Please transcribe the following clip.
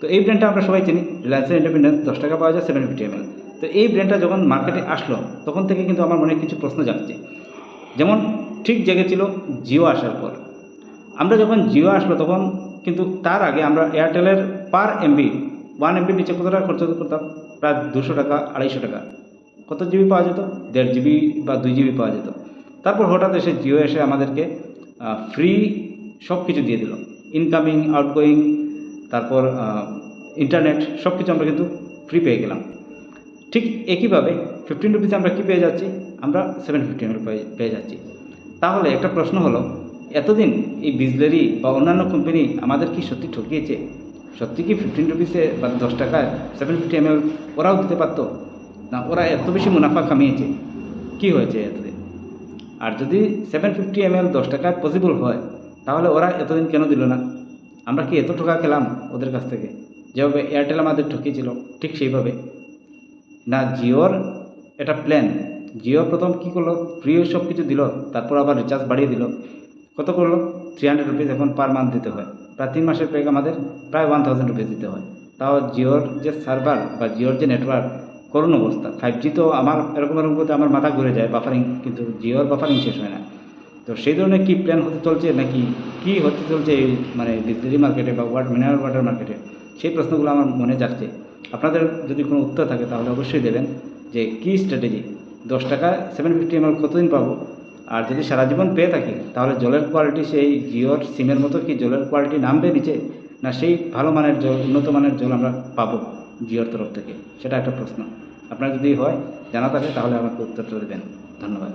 তো এই ব্র্যান্ডটা আমরা সবাই চিনি, রিলায়েন্সের ইন্ডিপেন্ডেন্স 10 টাকা পাওয়া যায় 750 ml। তো এই ব্র্যান্ডটা যখন মার্কেটে আসলো তখন থেকে কিন্তু আমার মনে কিছু প্রশ্ন জাগছে। যেমন ঠিক জেগেছিল জিও আসার পর। আমরা যখন জিও আসলো তখন কিন্তু তার আগে আমরা এয়ারটেলের পার এমবি 1 এমবির নিচে কত টাকা খরচ করতাম? প্রায় 200 টাকা, 250 টাকা। কত জিবি পাওয়া যেত? 1.5 জিবি বা 2 জিবি পাওয়া যেত। তারপর হঠাৎ এসে জিও এসে আমাদেরকে ফ্রি সব কিছু দিয়ে দিল, ইনকামিং, আউটগোয়িং, তারপর ইন্টারনেট, সব কিছু আমরা কিন্তু ফ্রি পেয়ে গেলাম। ঠিক একইভাবে 15 রুপিসে আমরা কী পেয়ে যাচ্ছি? আমরা 750 ml পেয়ে যাচ্ছি। তাহলে একটা প্রশ্ন হলো, এতদিন এই বিসলেরি বা অন্যান্য কোম্পানি আমাদের কি সত্যি ঠকিয়েছে? সত্যি কি 15 রুপিসে বা 10 টাকায় 750 ml ওরাও দিতে পারতো? না ওরা এত বেশি মুনাফা কামিয়েছে? কি হয়েছে এতদিন? আর যদি 750 ml 10 টাকায় পসিবল হয়, তাহলে ওরা এতদিন কেন দিল না? আমরা কি এত টাকা খেলাম ওদের কাছ থেকে? যেভাবে এয়ারটেল আমাদের ঠকিয়েছিল ঠিক সেইভাবে। না জিওর এটা প্ল্যান, জিও প্রথম কী করলো, ফ্রি সব কিছু দিল, তারপর আবার রিচার্জ বাড়িয়ে দিল। কত করলো? 300 রুপিস এখন পার মান্থ দিতে হয়। প্রায় 3 মাসের প্যাক আমাদের প্রায় 1000 রুপিস দিতে হয়। তাও জিওর যে সার্ভার বা জিওর যে নেটওয়ার্ক, করুণ অবস্থা। 5G তো আমার এরকম করতে আমার মাথা ঘুরে যায়, বাফারিং, কিন্তু জিওর বাফারিং শেষ হয় না। তো সেই ধরনের কী প্ল্যান হতে চলছে, নাকি কী হতে চলছে এই মানে বিসলেরি মার্কেটে বা মিনারেল ওয়াটার মার্কেটে, সেই প্রশ্নগুলো আমার মনে যাচ্ছে। আপনাদের যদি কোনো উত্তর থাকে তাহলে অবশ্যই দেবেন যে কী স্ট্র্যাটেজি, 10 টাকায় 750 ml কতদিন পাবো? আর যদি সারা জীবন পেয়ে থাকি তাহলে জলের কোয়ালিটি সেই জিওর সিমের মতো কি জলের কোয়ালিটি নামবে নিচে, না সেই ভালো মানের জল, উন্নত মানের জল আমরা পাবো জিওর তরফ থেকে? সেটা একটা প্রশ্ন। আপনার যদি হয় জানা থাকে তাহলে আমাকে উত্তরটা দেবেন। ধন্যবাদ।